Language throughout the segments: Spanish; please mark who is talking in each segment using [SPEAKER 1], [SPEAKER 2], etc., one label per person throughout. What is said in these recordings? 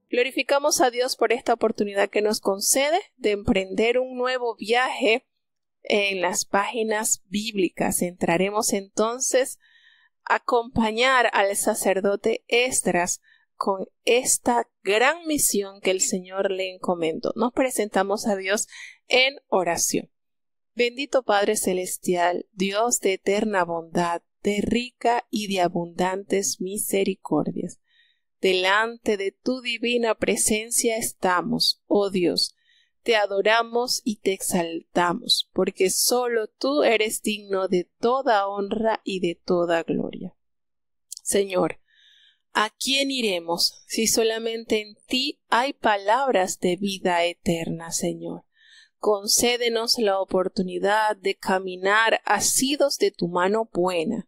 [SPEAKER 1] Glorificamos a Dios por esta oportunidad que nos concede de emprender un nuevo viaje en las páginas bíblicas. Entraremos entonces a acompañar al sacerdote Esdras con esta gran misión que el Señor le encomendó. Nos presentamos a Dios en oración. Bendito Padre Celestial, Dios de eterna bondad, de rica y de abundantes misericordias. Delante de tu divina presencia estamos, oh Dios. Te adoramos y te exaltamos, porque solo tú eres digno de toda honra y de toda gloria. Señor, ¿a quién iremos si solamente en ti hay palabras de vida eterna, Señor? Concédenos la oportunidad de caminar asidos de tu mano buena.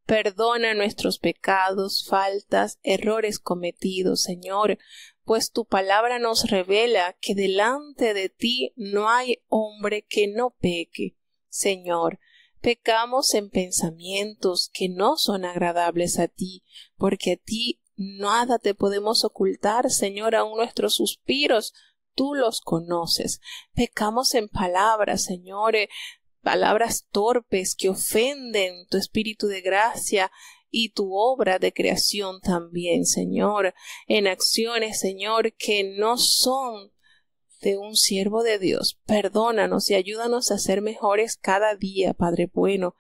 [SPEAKER 1] Perdona nuestros pecados, faltas, errores cometidos, Señor, pues tu palabra nos revela que delante de ti no hay hombre que no peque. Señor, pecamos en pensamientos que no son agradables a ti, porque a ti nada te podemos ocultar, Señor, aun nuestros suspiros tú los conoces. Pecamos en palabras, Señor, palabras torpes que ofenden tu espíritu de gracia y tu obra de creación también, Señor, en acciones, Señor, que no son de un siervo de Dios. Perdónanos y ayúdanos a ser mejores cada día, Padre bueno.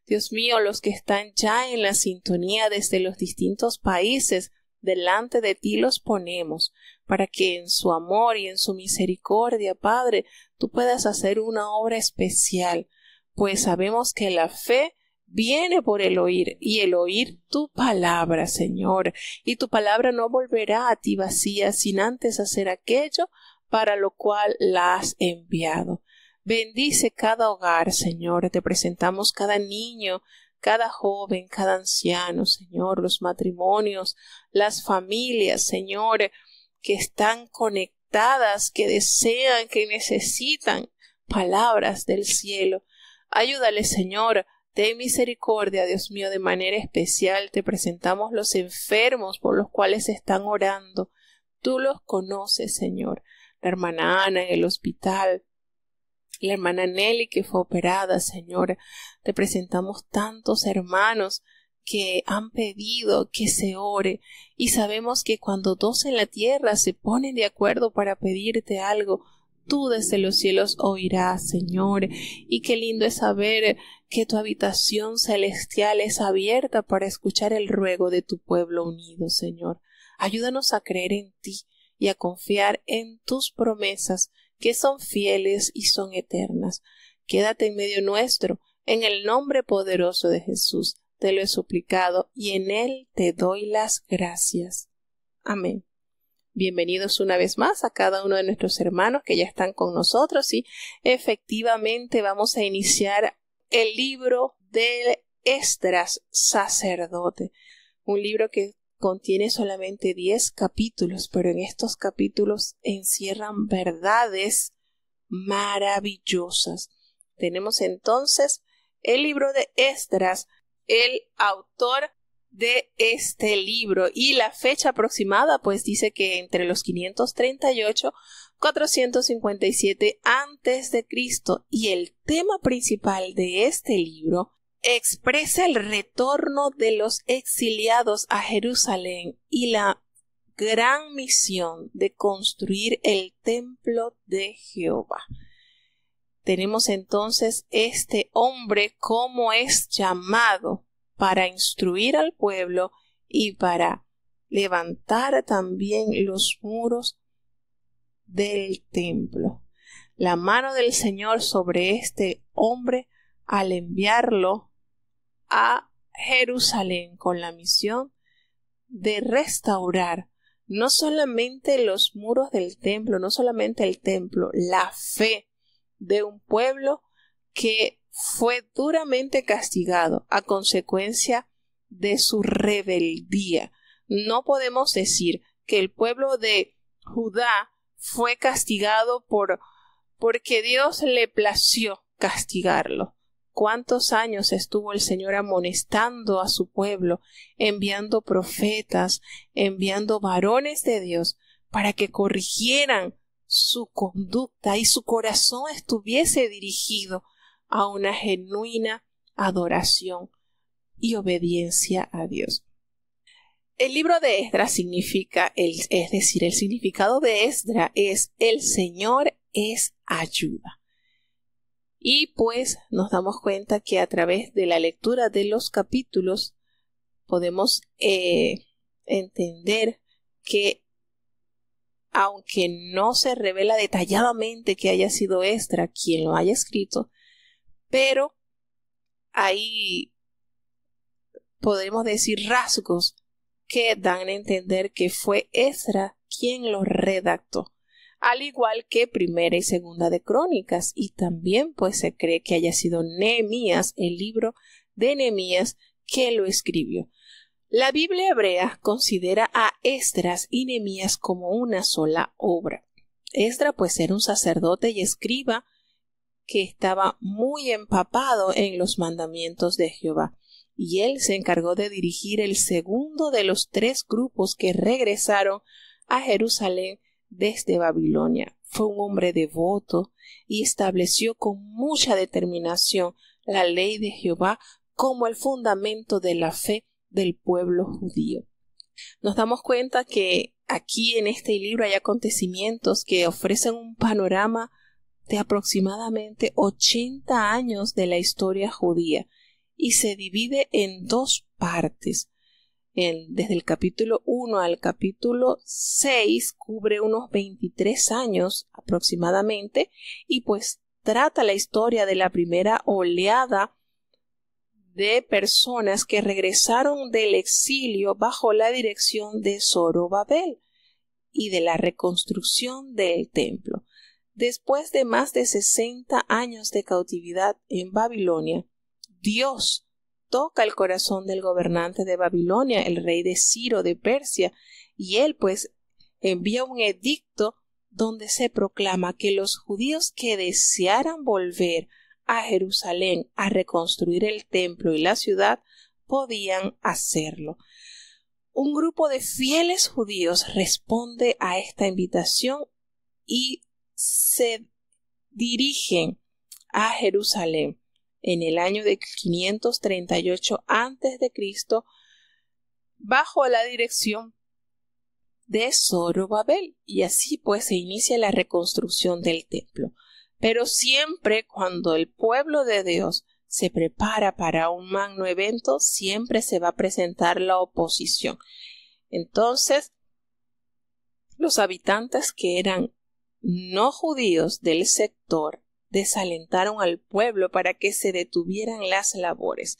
[SPEAKER 1] Dios mío, los que están ya en la sintonía desde los distintos países, delante de ti los ponemos, para que en su amor y en su misericordia, Padre, tú puedas hacer una obra especial, pues sabemos que la fe viene por el oír, y el oír tu palabra, Señor, y tu palabra no volverá a ti vacía, sin antes hacer aquello para lo cual la has enviado. Bendice cada hogar, Señor, te presentamos cada niño, cada joven, cada anciano, Señor, los matrimonios, las familias, Señor, que están conectadas, que desean, que necesitan palabras del cielo. Ayúdale, Señor, ten misericordia, Dios mío, de manera especial. Te presentamos los enfermos por los cuales están orando. Tú los conoces, Señor. La hermana Ana en el hospital, la hermana Nelly que fue operada, Señor. Te presentamos tantos hermanos que han pedido que se ore, y sabemos que cuando dos en la tierra se ponen de acuerdo para pedirte algo, tú desde los cielos oirás, Señor. Y qué lindo es saber que tu habitación celestial es abierta para escuchar el ruego de tu pueblo unido, Señor. Ayúdanos a creer en ti y a confiar en tus promesas, que son fieles y son eternas. Quédate en medio nuestro, en el nombre poderoso de Jesús. Te lo he suplicado y en él te doy las gracias. Amén. Bienvenidos una vez más a cada uno de nuestros hermanos que ya están con nosotros, y efectivamente vamos a iniciar el libro de Esdras, sacerdote. Un libro que contiene solamente 10 capítulos, pero en estos capítulos encierran verdades maravillosas. Tenemos entonces el libro de Esdras, el autor de este libro, y la fecha aproximada pues dice que entre los 538 457 antes de Cristo, y el tema principal de este libro expresa el retorno de los exiliados a Jerusalén y la gran misión de construir el templo de Jehová. Tenemos entonces este hombre cómo es llamado para instruir al pueblo y para levantar también los muros del templo. La mano del Señor sobre este hombre al enviarlo a Jerusalén con la misión de restaurar no solamente los muros del templo, no solamente el templo, la fe de un pueblo que fue duramente castigado a consecuencia de su rebeldía. No podemos decir que el pueblo de Judá fue castigado porque Dios le plació castigarlo. ¿Cuántos años estuvo el Señor amonestando a su pueblo, enviando profetas, enviando varones de Dios para que corrigieran su conducta y su corazón estuviese dirigido a una genuina adoración y obediencia a Dios. El libro de Esdras significa, es decir, el significado de Esdras es el Señor es ayuda. Y pues nos damos cuenta que a través de la lectura de los capítulos podemos entender que aunque no se revela detalladamente que haya sido Esdras quien lo haya escrito, pero ahí podemos decir rasgos que dan a entender que fue Esdras quien lo redactó, al igual que Primera y Segunda de Crónicas, y también pues se cree que haya sido Nehemías, el libro de Nehemías, que lo escribió. La Biblia hebrea considera a Esdras y Nehemías como una sola obra. Esdras pues era un sacerdote y escriba que estaba muy empapado en los mandamientos de Jehová, y él se encargó de dirigir el segundo de los 3 grupos que regresaron a Jerusalén desde Babilonia. Fue un hombre devoto y estableció con mucha determinación la ley de Jehová como el fundamento de la fe del pueblo judío. Nos damos cuenta que aquí en este libro hay acontecimientos que ofrecen un panorama de aproximadamente 80 años de la historia judía y se divide en 2 partes. Desde el capítulo 1 al capítulo 6 cubre unos 23 años aproximadamente y pues trata la historia de la primera oleada de personas que regresaron del exilio bajo la dirección de Zorobabel y de la reconstrucción del templo. Después de más de 60 años de cautividad en Babilonia, Dios toca el corazón del gobernante de Babilonia, el rey de Ciro de Persia, y él pues envía un edicto donde se proclama que los judíos que desearan volver a Jerusalén a reconstruir el templo y la ciudad podían hacerlo. Un grupo de fieles judíos responde a esta invitación y se dirigen a Jerusalén en el año de 538 a.C. bajo la dirección de Zorobabel, y así pues se inicia la reconstrucción del templo. Pero siempre cuando el pueblo de Dios se prepara para un magno evento, siempre se va a presentar la oposición. Entonces, los habitantes que eran no judíos del sector desalentaron al pueblo para que se detuvieran las labores,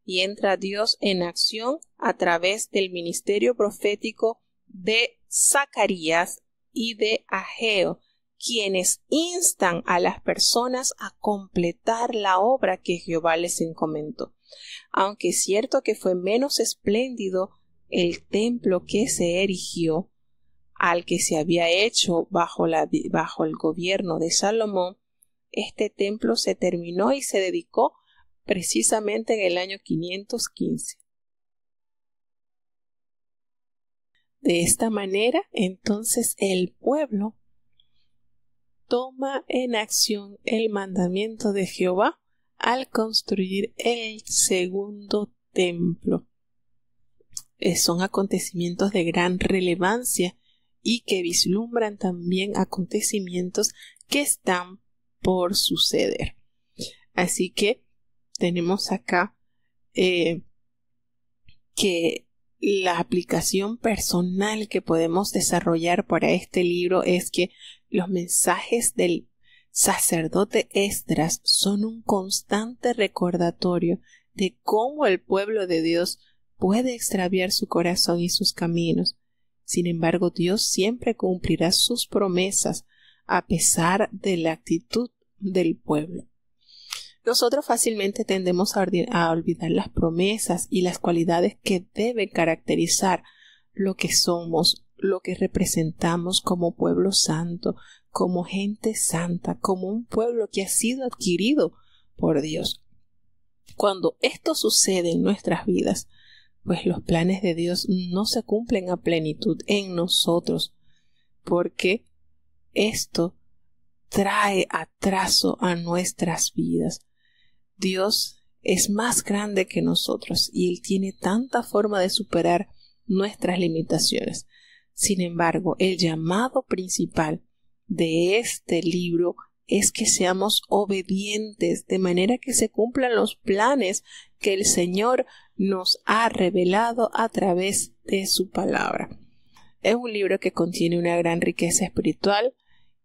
[SPEAKER 1] y entra Dios en acción a través del ministerio profético de Zacarías y de Ageo, quienes instan a las personas a completar la obra que Jehová les encomendó. Aunque es cierto que fue menos espléndido el templo que se erigió al que se había hecho bajo el gobierno de Salomón, este templo se terminó y se dedicó precisamente en el año 515. De esta manera, entonces, el pueblo toma en acción el mandamiento de Jehová al construir el segundo templo. Son acontecimientos de gran relevancia y que vislumbran también acontecimientos que están por suceder. Así que tenemos acá que la aplicación personal que podemos desarrollar para este libro es que los mensajes del sacerdote Esdras son un constante recordatorio de cómo el pueblo de Dios puede extraviar su corazón y sus caminos. Sin embargo, Dios siempre cumplirá sus promesas a pesar de la actitud del pueblo. Nosotros fácilmente tendemos a olvidar las promesas y las cualidades que deben caracterizar lo que somos, lo que representamos como pueblo santo, como gente santa, como un pueblo que ha sido adquirido por Dios. Cuando esto sucede en nuestras vidas, pues los planes de Dios no se cumplen a plenitud en nosotros. porque esto trae atraso a nuestras vidas. Dios es más grande que nosotros y Él tiene tanta forma de superar nuestras limitaciones. Sin embargo, el llamado principal de este libro es que seamos obedientes de manera que se cumplan los planes que el Señor nos ha revelado a través de su palabra. Es un libro que contiene una gran riqueza espiritual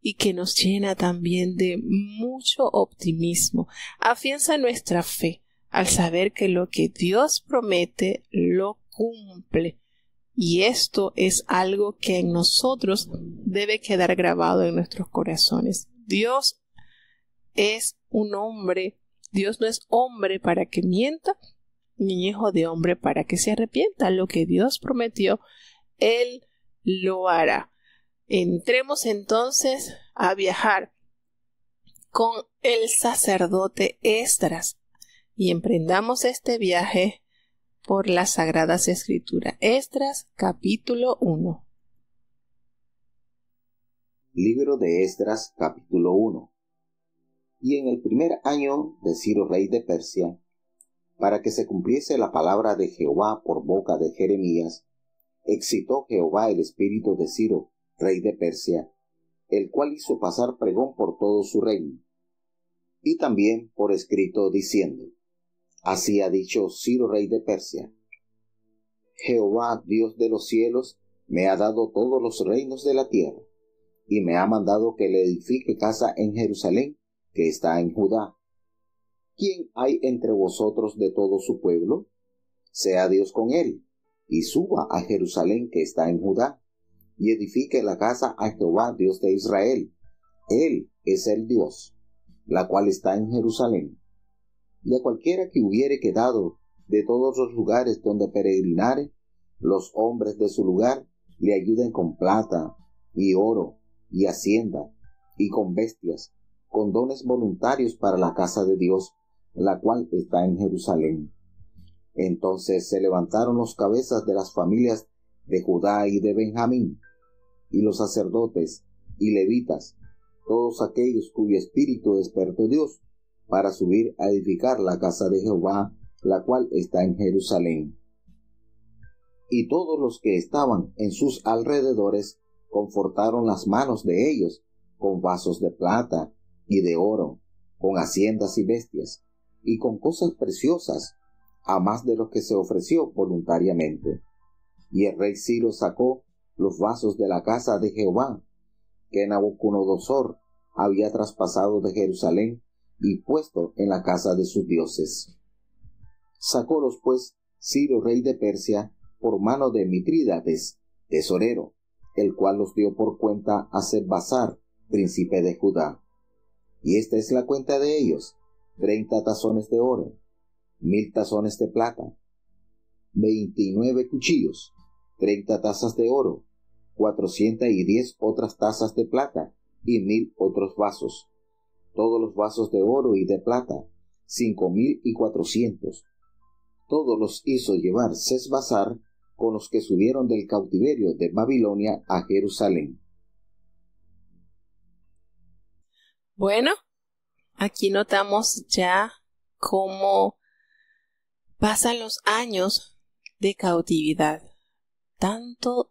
[SPEAKER 1] y que nos llena también de mucho optimismo. Afianza nuestra fe al saber que lo que Dios promete lo cumple. Y esto es algo que en nosotros debe quedar grabado en nuestros corazones. Dios es un hombre. Dios no es hombre para que mienta, ni hijo de hombre para que se arrepienta. Lo que Dios prometió, Él lo hará. Entremos entonces a viajar con el sacerdote Esdras y emprendamos este viaje por las Sagradas Escrituras. Esdras, capítulo 1.
[SPEAKER 2] Libro de Esdras, capítulo 1. Y en el primer año de Ciro, rey de Persia, para que se cumpliese la palabra de Jehová por boca de Jeremías, excitó Jehová el espíritu de Ciro, rey de Persia, el cual hizo pasar pregón por todo su reino, y también por escrito diciendo: Así ha dicho Ciro, rey de Persia: Jehová, Dios de los cielos, me ha dado todos los reinos de la tierra, y me ha mandado que le edifique casa en Jerusalén, que está en Judá. ¿Quién hay entre vosotros de todo su pueblo? Sea Dios con él, y suba a Jerusalén, que está en Judá, y edifique la casa a Jehová, Dios de Israel. Él es el Dios, la cual está en Jerusalén. Y a cualquiera que hubiere quedado de todos los lugares donde peregrinare, los hombres de su lugar le ayuden con plata y oro y hacienda y con bestias, con dones voluntarios para la casa de Dios, la cual está en Jerusalén. Entonces se levantaron los cabezas de las familias de Judá y de Benjamín, y los sacerdotes y levitas, todos aquellos cuyo espíritu despertó Dios, para subir a edificar la casa de Jehová, la cual está en Jerusalén. Y todos los que estaban en sus alrededores confortaron las manos de ellos con vasos de plata y de oro, con haciendas y bestias, y con cosas preciosas, a más de lo que se ofreció voluntariamente. Y el rey Ciro sacó los vasos de la casa de Jehová, que Nabucodonosor había traspasado de Jerusalén y puesto en la casa de sus dioses. Sacólos pues Ciro, rey de Persia, por mano de Mitrídates, tesorero, el cual los dio por cuenta a Sesbassar, príncipe de Judá. Y esta es la cuenta de ellos: 30 tazones de oro, 1000 tazones de plata, 29 cuchillos, 30 tazas de oro, 410 otras tazas de plata, y 1000 otros vasos. Todos los vasos de oro y de plata, 5400. Todos los hizo llevar Sesbassar con los que subieron del cautiverio de Babilonia a Jerusalén.
[SPEAKER 1] Bueno, aquí notamos ya cómo pasan los años de cautividad. Tantos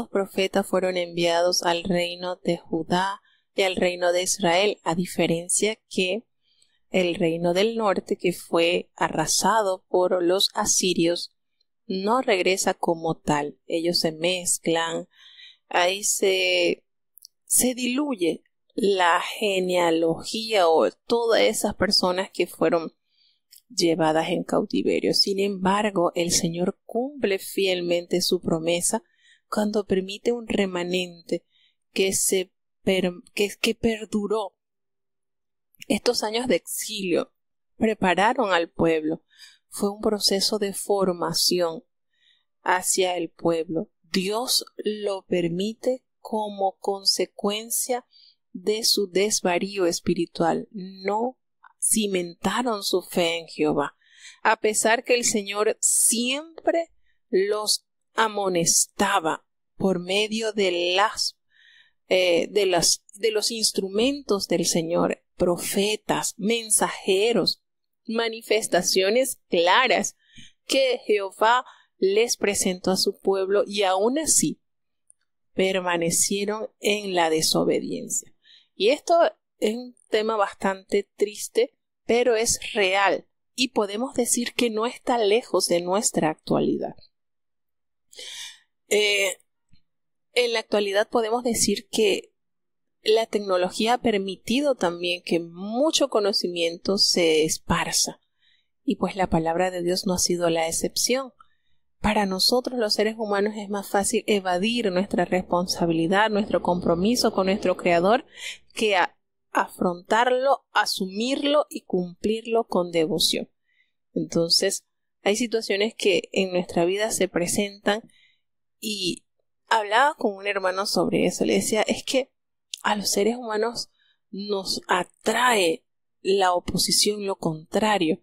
[SPEAKER 1] profetas fueron enviados al reino de Judá y al reino de Israel, a diferencia que el reino del norte, que fue arrasado por los asirios, no regresa como tal. Ellos se mezclan, ahí se diluye la genealogía o todas esas personas que fueron llevadas en cautiverio. Sin embargo, el Señor cumple fielmente su promesa cuando permite un remanente que perduró. Estos años de exilio prepararon al pueblo. Fue un proceso de formación hacia el pueblo. Dios lo permite como consecuencia de su desvarío espiritual. No cimentaron su fe en Jehová, a pesar que el Señor siempre los amonestaba por medio de las de los instrumentos del Señor, profetas, mensajeros, manifestaciones claras que Jehová les presentó a su pueblo, y aún así permanecieron en la desobediencia. Y esto es un tema bastante triste, pero es real y podemos decir que no está lejos de nuestra actualidad. En la actualidad podemos decir que la tecnología ha permitido también que mucho conocimiento se esparza, y pues la palabra de Dios no ha sido la excepción. Para nosotros los seres humanos es más fácil evadir nuestra responsabilidad, nuestro compromiso con nuestro Creador, que afrontarlo, asumirlo y cumplirlo con devoción. Entonces, hay situaciones que en nuestra vida se presentan, y hablaba con un hermano sobre eso. Le decía, es que a los seres humanos nos atrae la oposición, lo contrario.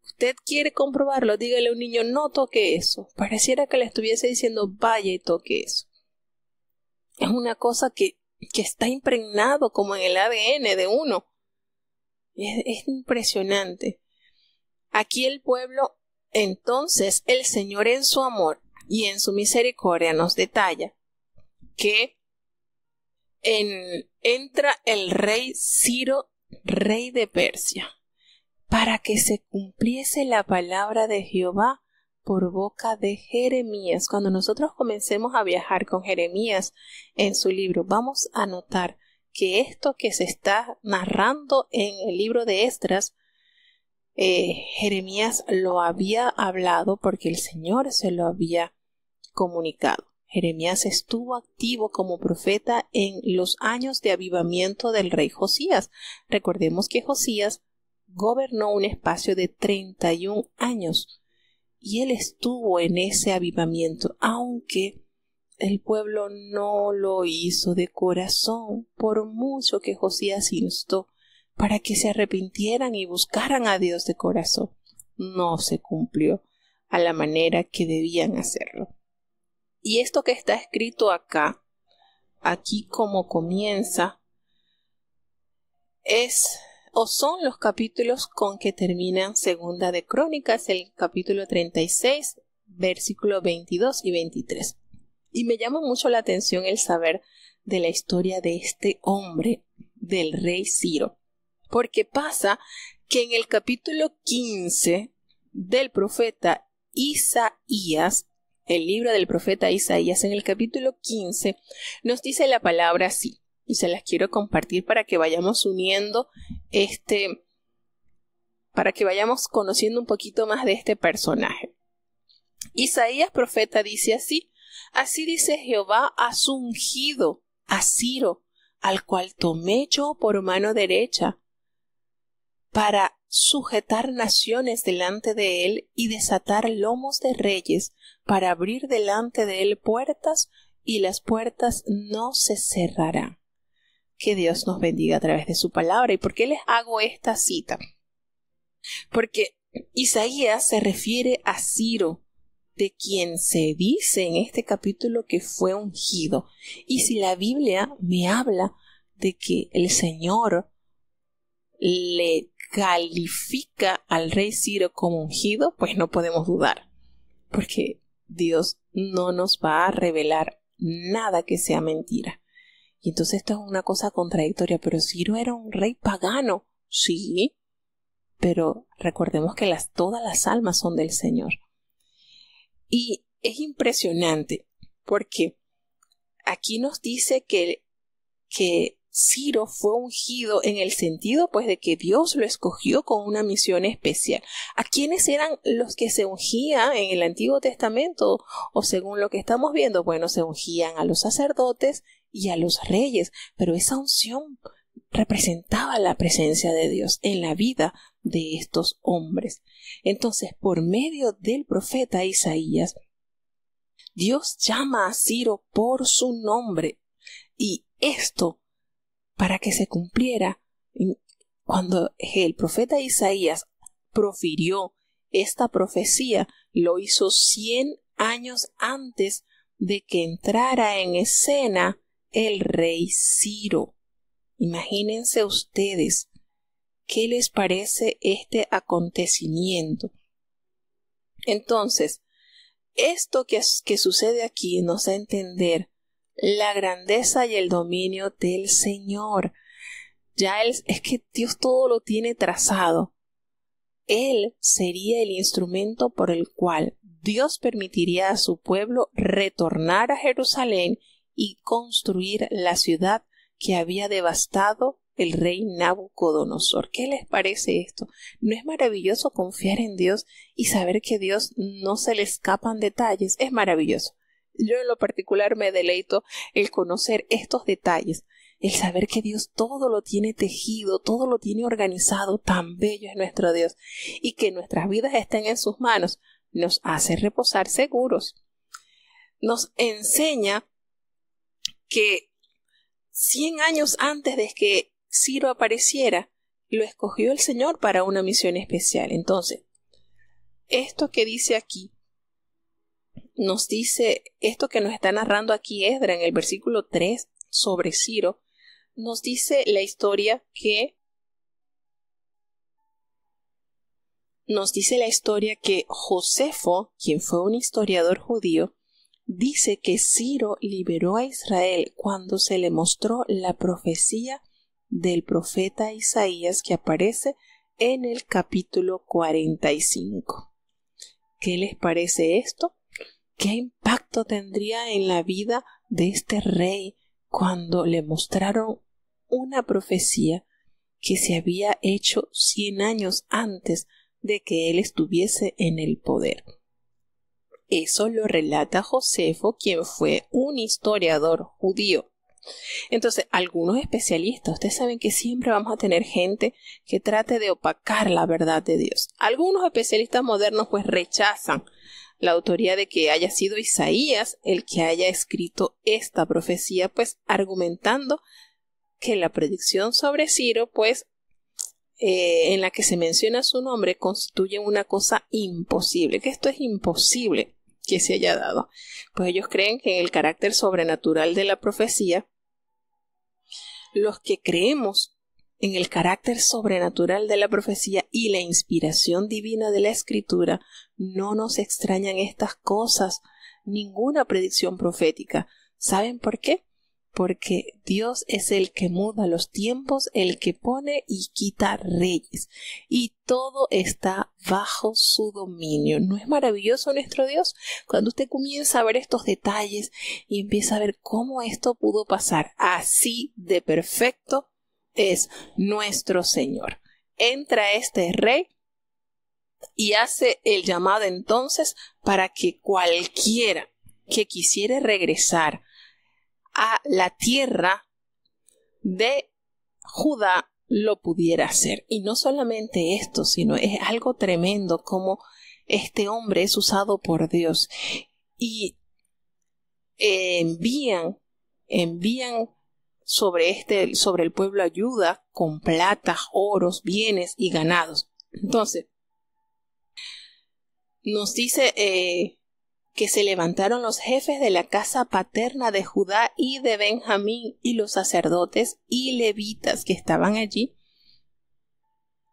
[SPEAKER 1] Usted quiere comprobarlo, dígale a un niño, no toque eso. Pareciera que le estuviese diciendo, vaya y toque eso. Es una cosa que está impregnado como en el ADN de uno. Es impresionante. Aquí el pueblo, entonces, el Señor en su amor y en su misericordia nos detalla que entra el rey Ciro, rey de Persia, para que se cumpliese la palabra de Jehová por boca de Jeremías. Cuando nosotros comencemos a viajar con Jeremías en su libro, vamos a notar que esto que se está narrando en el libro de Esdras, Jeremías lo había hablado porque el Señor se lo había comunicado. Jeremías estuvo activo como profeta en los años de avivamiento del rey Josías. Recordemos que Josías gobernó un espacio de 31 años y él estuvo en ese avivamiento, aunque el pueblo no lo hizo de corazón, por mucho que Josías instó para que se arrepintieran y buscaran a Dios de corazón. No se cumplió a la manera que debían hacerlo. Y esto que está escrito acá, aquí como comienza, son los capítulos con que terminan Segunda de Crónicas, el capítulo 36, versículos 22 y 23. Y me llama mucho la atención el saber de la historia de este hombre, del rey Ciro, porque pasa que en el capítulo 15 del profeta Isaías, el libro del profeta Isaías, en el capítulo 15, nos dice la palabra así, y se las quiero compartir para que vayamos uniendo para que vayamos conociendo un poquito más de este personaje. Isaías profeta dice así: así dice Jehová a su ungido, a Ciro, al cual tomé yo por mano derecha, para sujetar naciones delante de él y desatar lomos de reyes, para abrir delante de él puertas, y las puertas no se cerrarán. Que Dios nos bendiga a través de su palabra. ¿Y por qué les hago esta cita? Porque Isaías se refiere a Ciro, de quien se dice en este capítulo que fue ungido. Y si la Biblia me habla de que el Señor le califica al rey Ciro como ungido, pues no podemos dudar, porque Dios no nos va a revelar nada que sea mentira. Y entonces esto es una cosa contradictoria. Pero Ciro era un rey pagano, sí, pero recordemos que todas las almas son del Señor. Y es impresionante porque aquí nos dice que Ciro fue ungido en el sentido pues de que Dios lo escogió con una misión especial. ¿A quiénes eran los que se ungían en el Antiguo Testamento? O según lo que estamos viendo, bueno, se ungían a los sacerdotes y a los reyes, pero esa unción representaba la presencia de Dios en la vida de estos hombres. Entonces, por medio del profeta Isaías, Dios llama a Ciro por su nombre, y esto para que se cumpliera cuando el profeta Isaías profirió esta profecía. Lo hizo 100 años antes de que entrara en escena el rey Ciro. Imagínense ustedes, ¿qué les parece este acontecimiento? Entonces, esto que sucede aquí nos da a entender la grandeza y el dominio del Señor. Es que Dios todo lo tiene trazado. Él sería el instrumento por el cual Dios permitiría a su pueblo retornar a Jerusalén y construir la ciudad que había devastado el rey Nabucodonosor. ¿Qué les parece esto? ¿No es maravilloso confiar en Dios y saber que Dios no se le escapan detalles? Es maravilloso. Yo en lo particular me deleito el conocer estos detalles, el saber que Dios todo lo tiene tejido, todo lo tiene organizado. Tan bello es nuestro Dios, y que nuestras vidas estén en sus manos nos hace reposar seguros. Nos enseña que 100 años antes de que Ciro apareciera, lo escogió el Señor para una misión especial. Entonces, esto que dice aquí, nos dice, esto que nos está narrando aquí Esdras en el versículo 3 sobre Ciro, nos dice la historia que Josefo, quien fue un historiador judío, dice que Ciro liberó a Israel cuando se le mostró la profecía del profeta Isaías que aparece en el capítulo 45. ¿Qué les parece esto? ¿Qué impacto tendría en la vida de este rey cuando le mostraron una profecía que se había hecho 100 años antes de que él estuviese en el poder? Eso lo relata Josefo, quien fue un historiador judío. Entonces, algunos especialistas, ustedes saben que siempre vamos a tener gente que trate de opacar la verdad de Dios. Algunos especialistas modernos pues rechazan la autoría de que haya sido Isaías el que haya escrito esta profecía, pues argumentando que la predicción sobre Ciro, pues en la que se menciona su nombre, constituye una cosa imposible, que esto es imposible que se haya dado. Pues ellos creen que en el carácter sobrenatural de la profecía, los que creemos en el carácter sobrenatural de la profecía y la inspiración divina de la Escritura, no nos extrañan estas cosas, ninguna predicción profética. ¿Saben por qué? Porque Dios es el que muda los tiempos, el que pone y quita reyes, y todo está bajo su dominio. ¿No es maravilloso nuestro Dios? Cuando usted comienza a ver estos detalles y empieza a ver cómo esto pudo pasar, así de perfecto es nuestro Señor. Entra este rey y hace el llamado entonces para que cualquiera que quisiera regresar a la tierra de Judá lo pudiera hacer. Y no solamente esto, sino es algo tremendo como este hombre es usado por Dios y envían sobre el pueblo ayuda con plata, oros, bienes y ganados. Entonces, nos dice que se levantaron los jefes de la casa paterna de Judá y de Benjamín y los sacerdotes y levitas que estaban allí,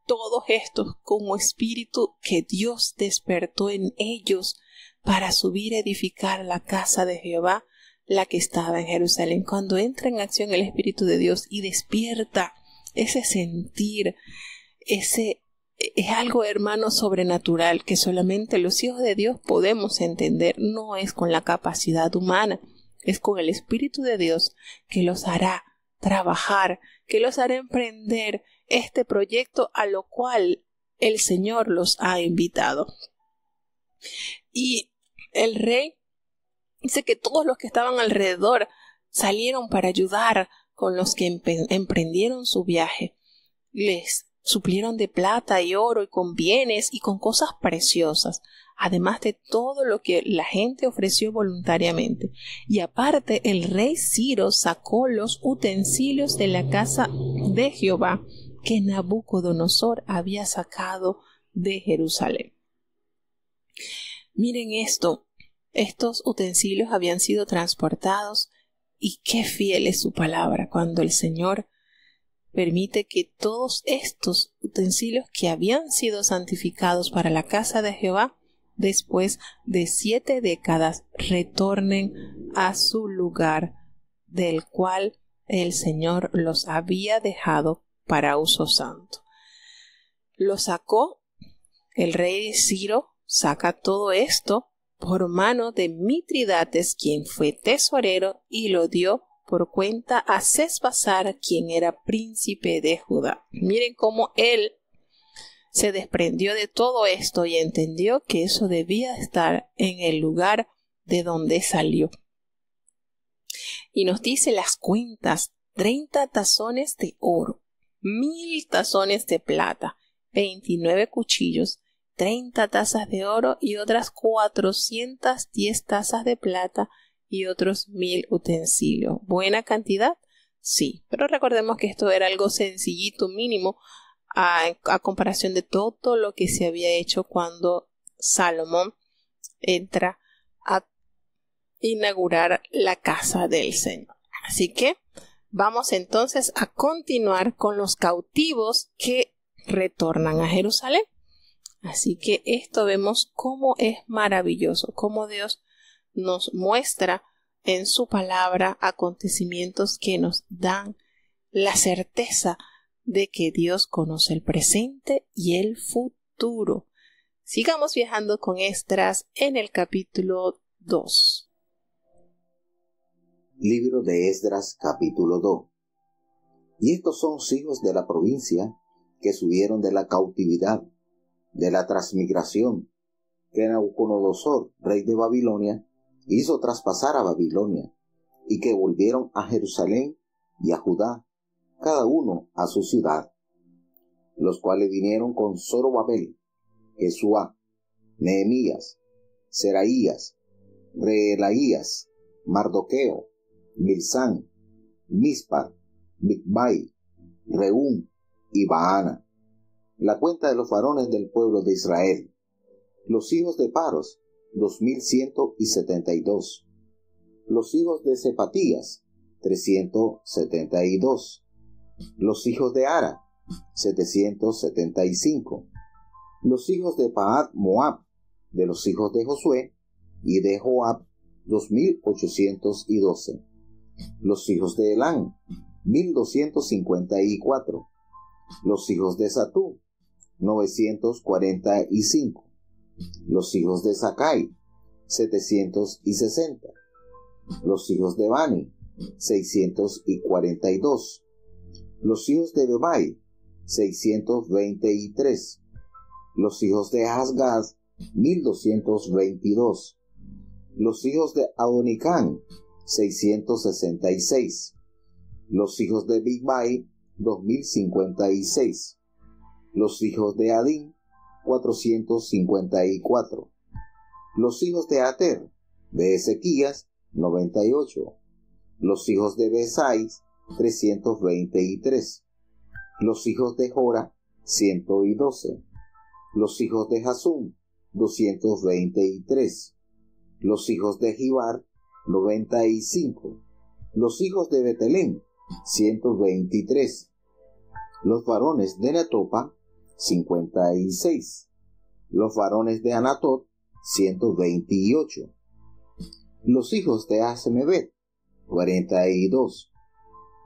[SPEAKER 1] todos estos como espíritu que Dios despertó en ellos para subir a edificar la casa de Jehová, la que estaba en Jerusalén. Cuando entra en acción el Espíritu de Dios y despierta ese sentir, es algo, hermano, sobrenatural que solamente los hijos de Dios podemos entender. No es con la capacidad humana, es con el Espíritu de Dios que los hará trabajar, que los hará emprender este proyecto a lo cual el Señor los ha invitado. Y el rey dice que todos los que estaban alrededor salieron para ayudar con los que emprendieron su viaje. Les suplieron de plata y oro y con bienes y con cosas preciosas, además de todo lo que la gente ofreció voluntariamente. Y aparte, el rey Ciro sacó los utensilios de la casa de Jehová que Nabucodonosor había sacado de Jerusalén. Miren esto, estos utensilios habían sido transportados Y qué fiel es su palabra cuando el Señor permite que todos estos utensilios que habían sido santificados para la casa de Jehová, después de 7 décadas, retornen a su lugar del cual el Señor los había dejado para uso santo. Lo sacó, el rey Ciro saca todo esto por mano de Mitridates, quien fue tesorero, y lo dio por cuenta a Sesbazar, quien era príncipe de Judá. Miren cómo él se desprendió de todo esto y entendió que eso debía estar en el lugar de donde salió. Y nos dice las cuentas: 30 tazones de oro, 1000 tazones de plata, 29 cuchillos, 30 tazas de oro y otras 410 tazas de plata y otros 1000 utensilios. ¿Buena cantidad? Sí, pero recordemos que esto era algo sencillito, mínimo, a comparación de todo lo que se había hecho cuando Salomón entra a inaugurar la casa del Señor. Así que vamos entonces a continuar con los cautivos que retornan a Jerusalén. Así que esto vemos cómo es maravilloso, cómo Dios nos muestra en su palabra acontecimientos que nos dan la certeza de que Dios conoce el presente y el futuro. Sigamos viajando con Esdras en el capítulo 2.
[SPEAKER 2] Libro de Esdras, capítulo 2. Y estos son los hijos de la provincia que subieron de la cautividad, de la transmigración, que Nabucodonosor, rey de Babilonia, hizo traspasar a Babilonia, y que volvieron a Jerusalén y a Judá, cada uno a su ciudad, los cuales vinieron con Zorobabel, Jesuá, Nehemías, Seraías, Reelaías, Mardoqueo, Bilsán, Mispar, Bigvai, Reúm y Baana. La cuenta de los varones del pueblo de Israel. Los hijos de Paros, 2172. Los hijos de Sepatías, 372. Los hijos de Ara, 775. Los hijos de Pahat Moab, de los hijos de Josué y de Joab, 2812. Los hijos de Elán, 1254. Los hijos de Satú, 945. Los hijos de Sakai, 760. Los hijos de Bani, 642. Los hijos de Bebai, 623. Los hijos de Hasgaz, 1222. Los hijos de Adonicán, 666. Los hijos de Bigvai, 2056. Los hijos de Adín, 454. Los hijos de Ater, de Ezequías, 98. Los hijos de Besais, 323. Los hijos de Jora, 112. Los hijos de Hasum, 223. Los hijos de Gibar, 95. Los hijos de Betelén, 123. Los varones de Netopa, 56. Los varones de Anatot, 128. Los hijos de Asemebet, 42.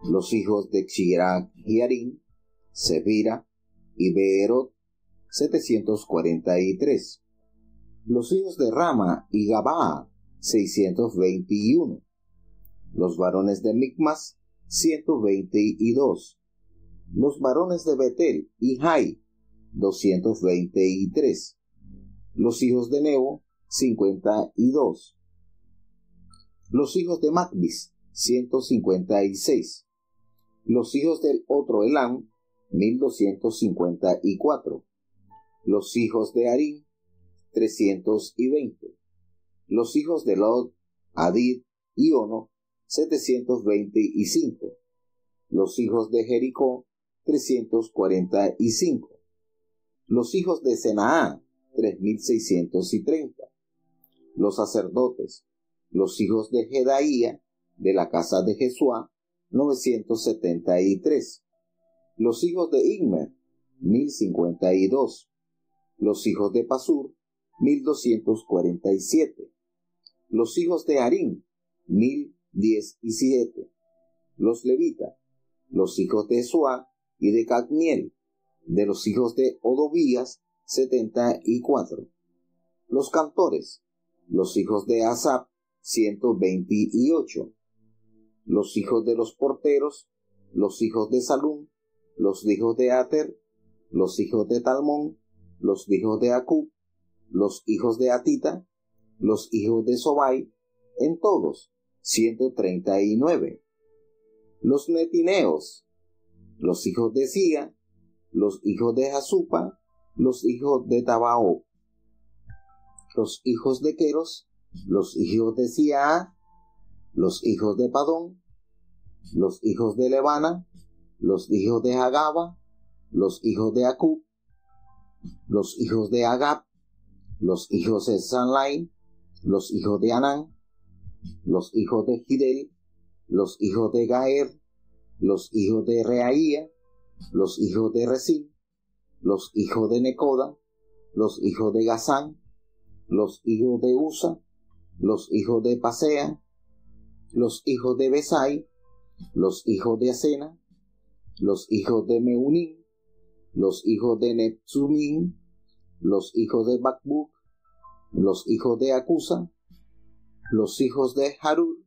[SPEAKER 2] Los hijos de Xirak Jearim, Sevira y Beerot, 743. Los hijos de Rama y Gabaa, 621. Los varones de Micmas, 122. Los varones de Betel y Jai, 223. Los hijos de Nebo, 52. Los hijos de Macbis, 156. Los hijos del otro Elam, 1254. Los hijos de Harim, 320. Los hijos de Lod, Hadid y Ono, 725. Los hijos de Jericó, 345. Los hijos de Senaá, 3630. Los sacerdotes, los hijos de Jedaía, de la casa de Jesuá, 973. Los hijos de Immer, 1052. Los hijos de Pasur, 1247. Los hijos de Harim, 1017. Los levitas, los hijos de Suá y de Cadmiel, de los hijos de Odobías, 74. Los cantores, los hijos de Asap, 128. Los hijos de los porteros, los hijos de Salum, los hijos de Ater, los hijos de Talmón, los hijos de Acub, los hijos de Atita, los hijos de Sobai, en todos 139. Los netineos, los hijos de Sia, los hijos de Jasupa, los hijos de Tabao, los hijos de Queros, los hijos de Siaa, los hijos de Padón, los hijos de Levana, los hijos de Hagaba, los hijos de Acub, los hijos de Agab, los hijos de Sanlai, los hijos de Anán, los hijos de Gidel, los hijos de Gaer, los hijos de Reaía, los hijos de Resín, los hijos de Necoda, los hijos de Gazán, los hijos de Usa, los hijos de Pasea, los hijos de Besai, los hijos de Asena, los hijos de Meunim, los hijos de Netzumim, los hijos de Bakbuk, los hijos de Acusa, los hijos de Harur,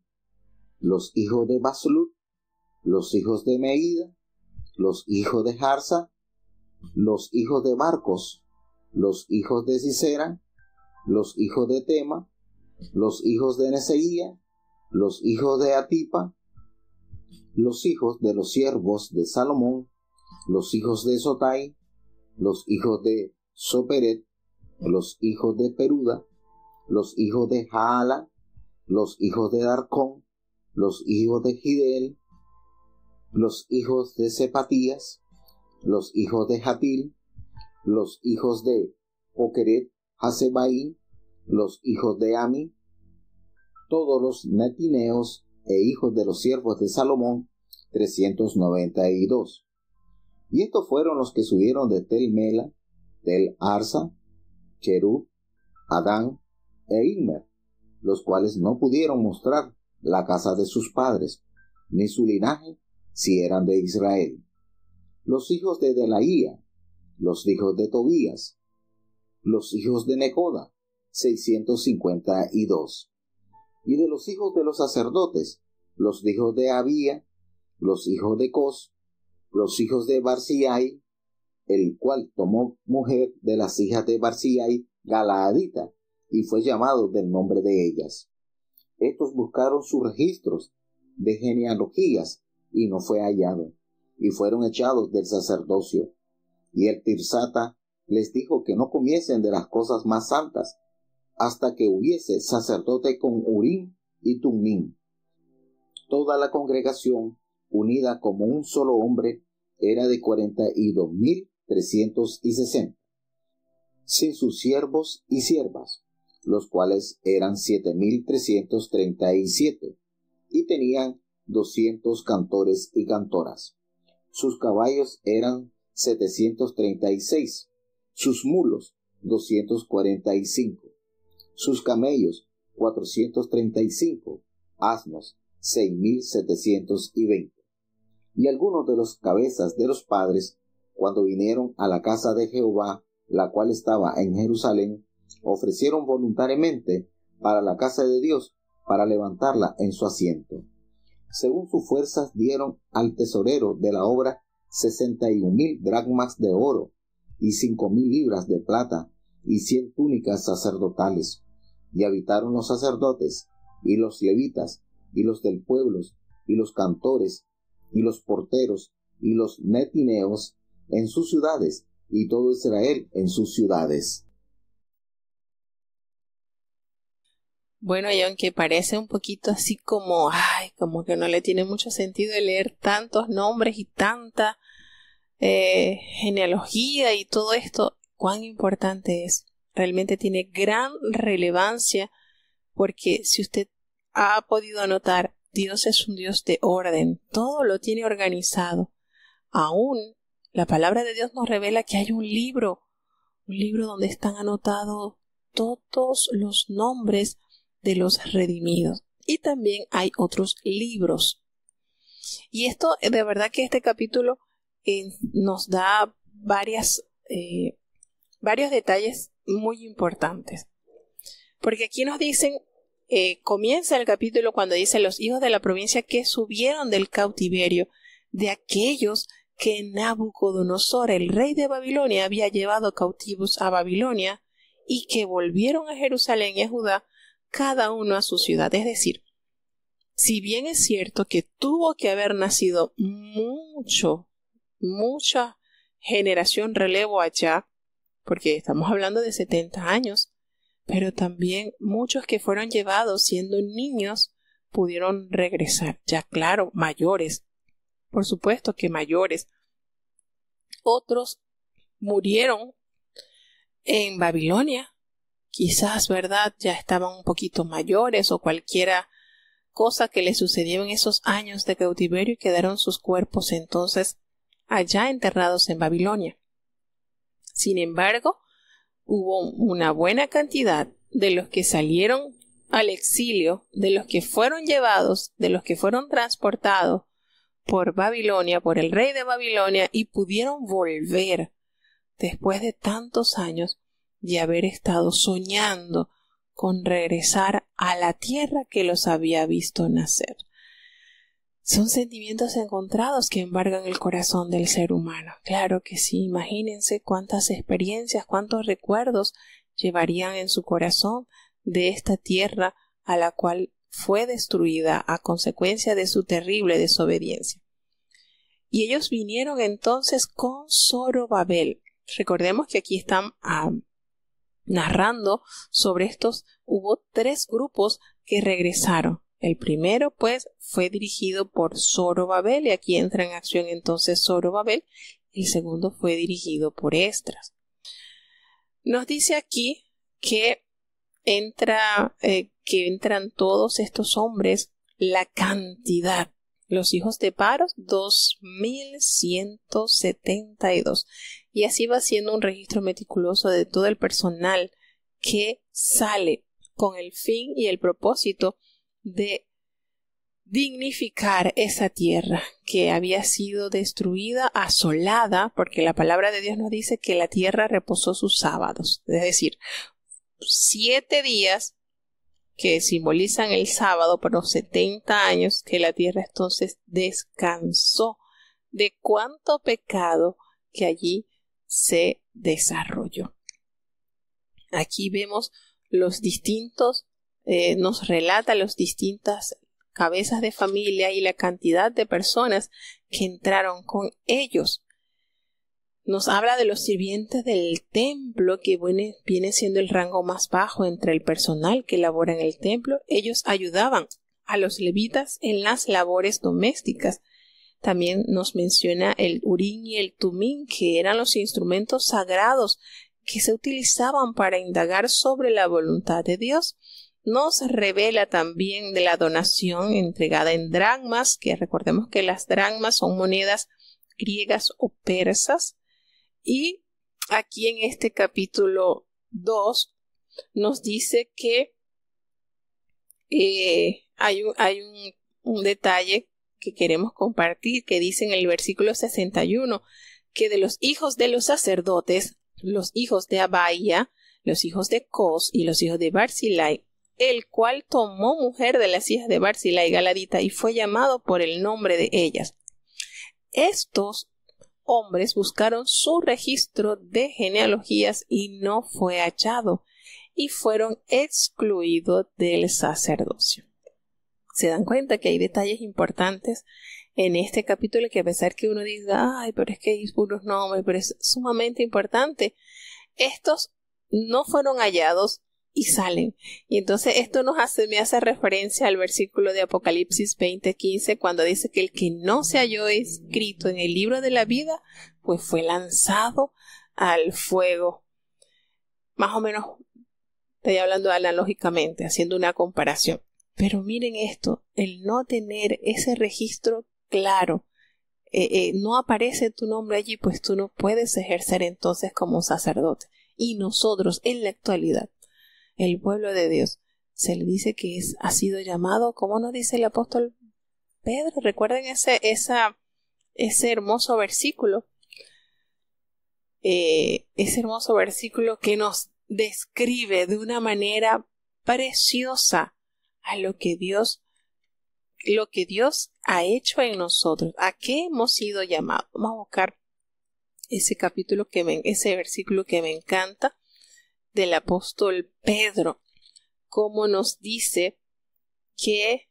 [SPEAKER 2] los hijos de Baslut, los hijos de Meida, los hijos de Harsa, los hijos de Barcos, los hijos de Sisera, los hijos de Tema, los hijos de Neseía, los hijos de Atipa, los hijos de los siervos de Salomón, los hijos de Sotai, los hijos de Soperet, los hijos de Peruda, los hijos de Jaala, los hijos de Darcón, los hijos de Gidel, los hijos de Sepatías, los hijos de Jatil, los hijos de Okeret Hasebaí, los hijos de Ami, todos los netineos e hijos de los siervos de Salomón, 392. Y estos fueron los que subieron de Tel Mela, Tel Arsa, Cherub, Adán e Immer, los cuales no pudieron mostrar la casa de sus padres, ni su linaje, si eran de Israel. Los hijos de Delaía, los hijos de Tobías, los hijos de Necoda, 652. Y de los hijos de los sacerdotes, los hijos de Abía, los hijos de Cos, los hijos de Barziai, el cual tomó mujer de las hijas de Barziai, Galaadita, y fue llamado del nombre de ellas. Estos buscaron sus registros de genealogías, y no fue hallado, y fueron echados del sacerdocio. Y el Tirsata les dijo que no comiesen de las cosas más santas, hasta que hubiese sacerdote con Urim y Tumim. Toda la congregación, unida como un solo hombre, era de 42,360, sin sus siervos y siervas, los cuales eran 7,337, y tenían 200 cantores y cantoras. Sus caballos eran 736, sus mulos 245, sus camellos 435, asnos 6,720. Y algunos de los cabezas de los padres, cuando vinieron a la casa de Jehová, la cual estaba en Jerusalén, ofrecieron voluntariamente para la casa de Dios, para levantarla en su asiento. Según sus fuerzas dieron al tesorero de la obra 61,000 dracmas de oro, y 5,000 libras de plata, y 100 túnicas sacerdotales. Y habitaron los sacerdotes, y los levitas, y los del pueblo, y los cantores, y los porteros, y los netineos en sus ciudades, y todo Israel en sus ciudades.
[SPEAKER 1] Bueno, y aunque parece un poquito así como que no le tiene mucho sentido el leer tantos nombres y tanta genealogía y todo esto, cuán importante es. Realmente tiene gran relevancia, porque si usted ha podido notar, Dios es un Dios de orden, todo lo tiene organizado. Aún la palabra de Dios nos revela que hay un libro donde están anotados todos los nombres de los redimidos. Y también hay otros libros. Y esto, de verdad que este capítulo nos da varios detalles muy importantes. Porque aquí nos dicen, comienza el capítulo cuando dice los hijos de la provincia que subieron del cautiverio de aquellos que Nabucodonosor, el rey de Babilonia, había llevado cautivos a Babilonia y que volvieron a Jerusalén y a Judá, cada uno a su ciudad. Es decir, si bien es cierto que tuvo que haber nacido mucha generación relevo allá, porque estamos hablando de 70 años, pero también muchos que fueron llevados siendo niños pudieron regresar, ya claro, mayores, por supuesto que mayores. Otros murieron en Babilonia, quizás, ¿verdad?, ya estaban un poquito mayores o cualquiera cosa que les sucedió en esos años de cautiverio y quedaron sus cuerpos entonces allá enterrados en Babilonia. Sin embargo, hubo una buena cantidad de los que salieron al exilio, de los que fueron llevados, de los que fueron transportados por Babilonia, por el rey de Babilonia, y pudieron volver después de tantos años de haber estado soñando con regresar a la tierra que los había visto nacer. Son sentimientos encontrados que embargan el corazón del ser humano. Claro que sí, imagínense cuántas experiencias, cuántos recuerdos llevarían en su corazón de esta tierra a la cual fue destruida a consecuencia de su terrible desobediencia. Y ellos vinieron entonces con Zorobabel. Recordemos que aquí están narrando sobre estos. Hubo 3 grupos que regresaron. El primero, pues, fue dirigido por Zorobabel, y aquí entra en acción entonces Zorobabel. El segundo fue dirigido por Esdras. Nos dice aquí que entran todos estos hombres, la cantidad. Los hijos de Paros, 2172. Y así va siendo un registro meticuloso de todo el personal que sale con el fin y el propósito de dignificar esa tierra que había sido destruida, asolada, porque la palabra de Dios nos dice que la tierra reposó sus sábados, es decir, 7 días que simbolizan el sábado, pero 70 años que la tierra entonces descansó de cuánto pecado que allí se desarrolló. Aquí vemos los distintos, nos relata los distintas cabezas de familia y la cantidad de personas que entraron con ellos. Nos habla de los sirvientes del templo, que viene siendo el rango más bajo entre el personal que labora en el templo. Ellos ayudaban a los levitas en las labores domésticas. También nos menciona el Urim y el Tumim, que eran los instrumentos sagrados que se utilizaban para indagar sobre la voluntad de Dios. Nos revela también de la donación entregada en dracmas, que recordemos que las dracmas son monedas griegas o persas. Y aquí en este capítulo 2 nos dice que hay un detalle que queremos compartir, que dice en el versículo 61 que de los hijos de los sacerdotes, los hijos de Abaía, los hijos de Cos y los hijos de Barzillai, el cual tomó mujer de las hijas de Barzillai Galadita y fue llamado por el nombre de ellas. Estos hombres buscaron su registro de genealogías y no fue hallado, y fueron excluidos del sacerdocio. Se dan cuenta que hay detalles importantes en este capítulo que, a pesar que uno diga, ay, pero es que hay puros nombres, pero es sumamente importante. Estos no fueron hallados y salen. Y entonces esto me hace referencia al versículo de Apocalipsis 20:15, cuando dice que el que no se halló escrito en el libro de la vida, pues fue lanzado al fuego. Más o menos estoy hablando analógicamente, haciendo una comparación. Pero miren esto, el no tener ese registro claro, no aparece tu nombre allí, pues tú no puedes ejercer entonces como sacerdote. Y nosotros en la actualidad, el pueblo de Dios, se le dice que ha sido llamado, como nos dice el apóstol Pedro. Recuerden ese hermoso versículo, ese hermoso versículo que nos describe de una manera preciosa a lo que Dios ha hecho en nosotros, a qué hemos sido llamados. Vamos a buscar ese versículo que me encanta del apóstol Pedro, como nos dice que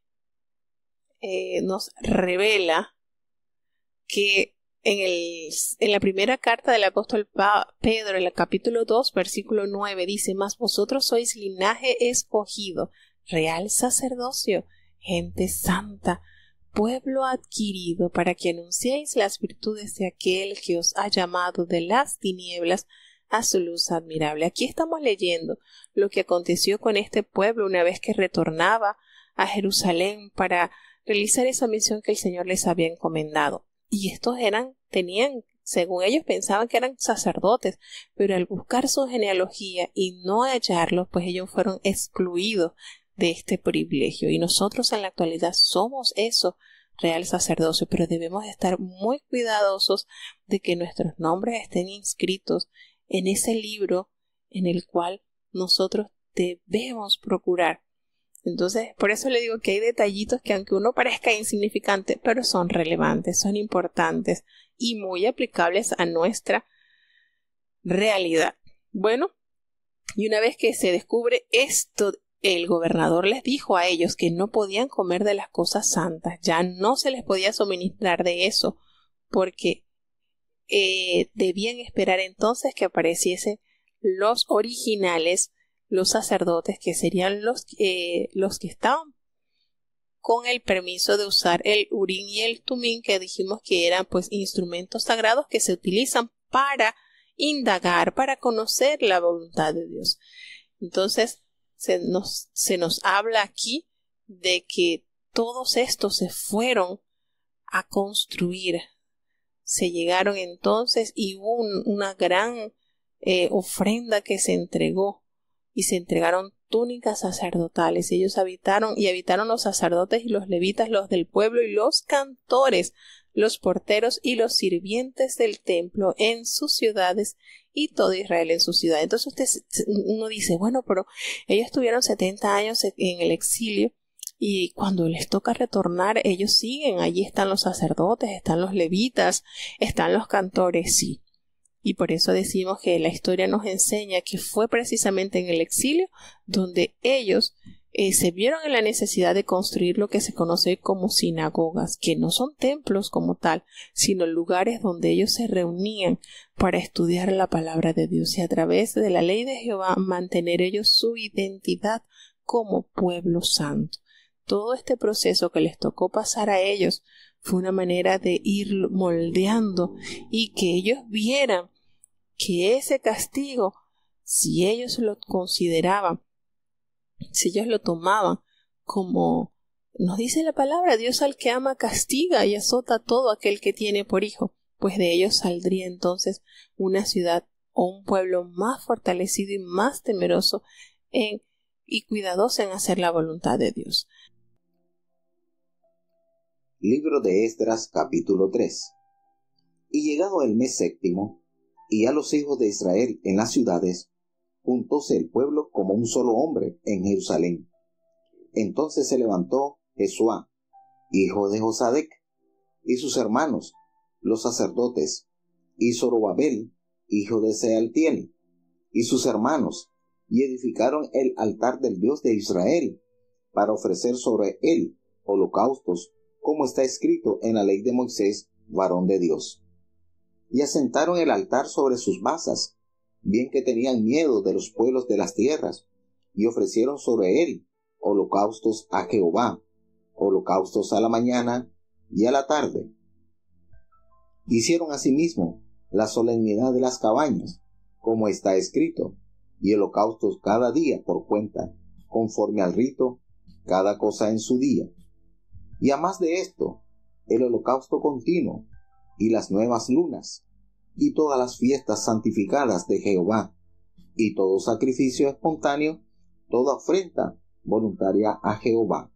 [SPEAKER 1] nos revela que en la primera carta del apóstol Pedro, en el capítulo 2, versículo 9, dice: mas vosotros sois linaje escogido, real sacerdocio, gente santa, pueblo adquirido, para que anunciéis las virtudes de aquel que os ha llamado de las tinieblas a su luz admirable. Aquí estamos leyendo lo que aconteció con este pueblo una vez que retornaba a Jerusalén para realizar esa misión que el Señor les había encomendado. Y estos según ellos pensaban que eran sacerdotes, pero al buscar su genealogía y no hallarlos, pues ellos fueron excluidos de este privilegio. Y nosotros en la actualidad somos eso, real sacerdocio, pero debemos estar muy cuidadosos de que nuestros nombres estén inscritos en ese libro en el cual nosotros debemos procurar. Entonces, por eso le digo que hay detallitos que, aunque uno parezca insignificante, pero son relevantes, son importantes y muy aplicables a nuestra realidad. Bueno, y una vez que se descubre esto, el gobernador les dijo a ellos que no podían comer de las cosas santas, ya no se les podía suministrar de eso, porque debían esperar entonces que apareciesen los originales, los sacerdotes, que serían los que estaban con el permiso de usar el Urim y el Tumim, que dijimos que eran pues instrumentos sagrados que se utilizan para indagar, para conocer la voluntad de Dios. Entonces se nos habla aquí de que todos estos se fueron a construir. Se llegaron entonces y hubo una gran ofrenda que se entregó, y se entregaron túnicas sacerdotales. Ellos habitaron los sacerdotes y los levitas, los del pueblo, y los cantores, los porteros y los sirvientes del templo en sus ciudades, y todo Israel en su ciudad. Entonces uno dice, bueno, pero ellos tuvieron 70 años en el exilio, y cuando les toca retornar, ellos siguen. Allí están los sacerdotes, están los levitas, están los cantores, sí. Y por eso decimos que la historia nos enseña que fue precisamente en el exilio donde ellos se vieron en la necesidad de construir lo que se conoce como sinagogas, que no son templos como tal, sino lugares donde ellos se reunían para estudiar la palabra de Dios y, a través de la ley de Jehová, mantener ellos su identidad como pueblo santo. Todo este proceso que les tocó pasar a ellos fue una manera de ir moldeando y que ellos vieran que ese castigo, si ellos lo consideraban, si ellos lo tomaban como nos dice la palabra, Dios al que ama castiga y azota a todo aquel que tiene por hijo, pues de ellos saldría entonces una ciudad o un pueblo más fortalecido y más temeroso y cuidadoso en hacer la voluntad de Dios.
[SPEAKER 2] Libro de Esdras, capítulo 3. Y llegado el mes séptimo, y a los hijos de Israel en las ciudades, juntóse el pueblo como un solo hombre en Jerusalén. Entonces se levantó Jesuá, hijo de Josadec, y sus hermanos, los sacerdotes, y Zorobabel, hijo de Sealtiel, y sus hermanos, y edificaron el altar del Dios de Israel, para ofrecer sobre él holocaustos, como está escrito en la ley de Moisés, varón de Dios. Y asentaron el altar sobre sus basas, bien que tenían miedo de los pueblos de las tierras, y ofrecieron sobre él holocaustos a Jehová, holocaustos a la mañana y a la tarde. Hicieron asimismo la solemnidad de las cabañas, como está escrito, y holocaustos cada día por cuenta, conforme al rito, cada cosa en su día. Y a más de esto, el holocausto continuo, y las nuevas lunas, y todas las fiestas santificadas de Jehová, y todo sacrificio espontáneo, toda ofrenda voluntaria a Jehová.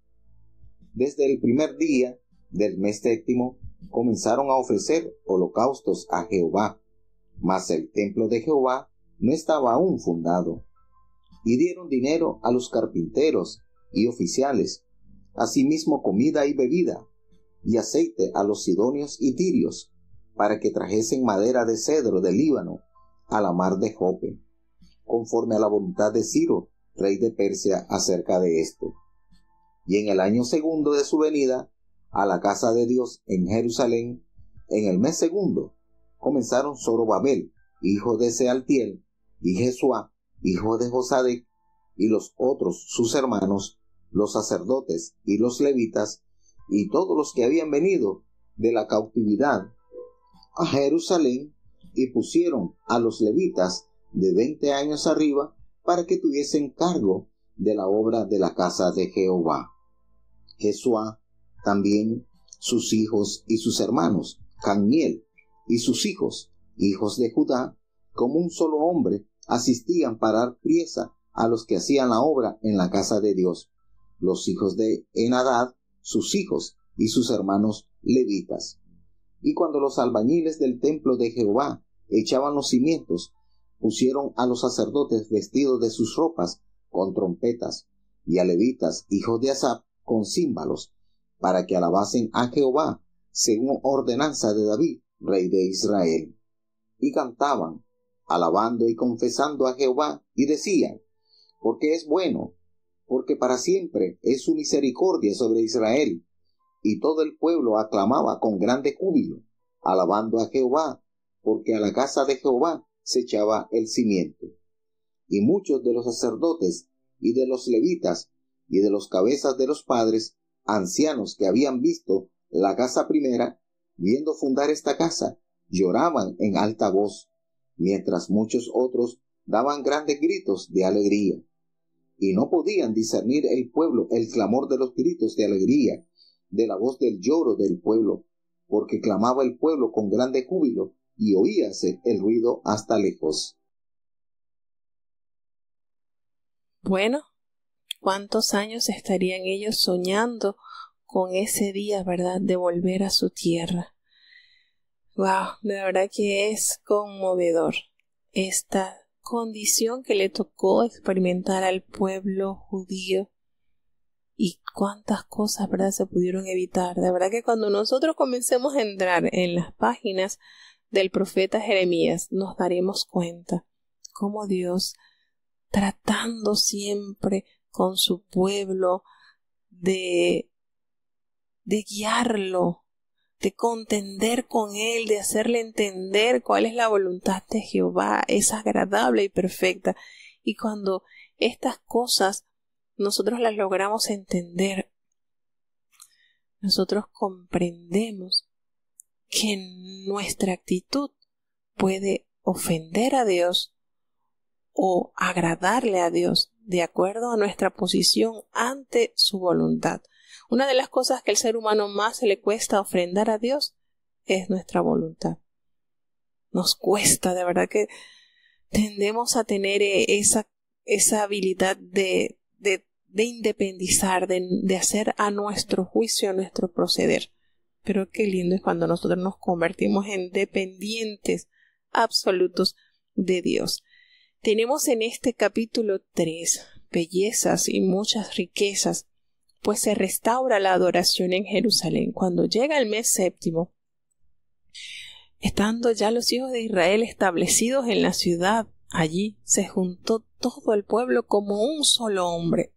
[SPEAKER 2] Desde el primer día del mes séptimo comenzaron a ofrecer holocaustos a Jehová, mas el templo de Jehová no estaba aún fundado. Y dieron dinero a los carpinteros y oficiales, asimismo comida y bebida, y aceite a los sidonios y tirios, para que trajesen madera de cedro del Líbano a la mar de Jope, conforme a la voluntad de Ciro, rey de Persia, acerca de esto. Y en el año segundo de su venida a la casa de Dios en Jerusalén, en el mes segundo, comenzaron Zorobabel, hijo de Sealtiel, y Jesuá, hijo de Josadec, y los otros sus hermanos, los sacerdotes y los levitas, y todos los que habían venido de la cautividad a Jerusalén, y pusieron a los levitas de 20 años arriba para que tuviesen cargo de la obra de la casa de Jehová. Jesuá también, sus hijos y sus hermanos, Camiel y sus hijos, hijos de Judá, como un solo hombre, asistían para dar priesa a los que hacían la obra en la casa de Dios, los hijos de Enadad, sus hijos y sus hermanos levitas. Y cuando los albañiles del templo de Jehová echaban los cimientos, pusieron a los sacerdotes vestidos de sus ropas con trompetas, y a levitas, hijos de Asaph, con címbalos, para que alabasen a Jehová, según ordenanza de David, rey de Israel. Y cantaban, alabando y confesando a Jehová, y decían: porque es bueno, porque para siempre es su misericordia sobre Israel. Y todo el pueblo aclamaba con grande júbilo, alabando a Jehová, porque a la casa de Jehová se echaba el cimiento. Y muchos de los sacerdotes y de los levitas y de los cabezas de los padres, ancianos que habían visto la casa primera, viendo fundar esta casa, lloraban en alta voz, mientras muchos otros daban grandes gritos de alegría. Y no podían discernir el pueblo el clamor de los gritos de alegría, de la voz del lloro del pueblo, porque clamaba el pueblo con grande júbilo, y oíase el ruido hasta lejos.
[SPEAKER 1] Bueno, ¿cuántos años estarían ellos soñando con ese día, verdad, de volver a su tierra? Wow, de verdad que es conmovedor esta condición que le tocó experimentar al pueblo judío, y cuántas cosas, verdad, se pudieron evitar. De verdad que cuando nosotros comencemos a entrar en las páginas del profeta Jeremías, nos daremos cuenta cómo Dios, tratando siempre con su pueblo, de guiarlo, de contender con él, de hacerle entender cuál es la voluntad de Jehová, es agradable y perfecta. Y cuando estas cosas nosotros las logramos entender, nosotros comprendemos que nuestra actitud puede ofender a Dios o agradarle a Dios de acuerdo a nuestra posición ante su voluntad. Una de las cosas que al ser humano más se le cuesta ofrendar a Dios es nuestra voluntad. Nos cuesta, de verdad que tendemos a tener esa habilidad de independizar, de hacer a nuestro juicio, nuestro proceder. Pero qué lindo es cuando nosotros nos convertimos en dependientes absolutos de Dios. Tenemos en este capítulo 3 bellezas y muchas riquezas, pues se restaura la adoración en Jerusalén. Cuando llega el mes séptimo, estando ya los hijos de Israel establecidos en la ciudad, allí se juntó todo el pueblo como un solo hombre.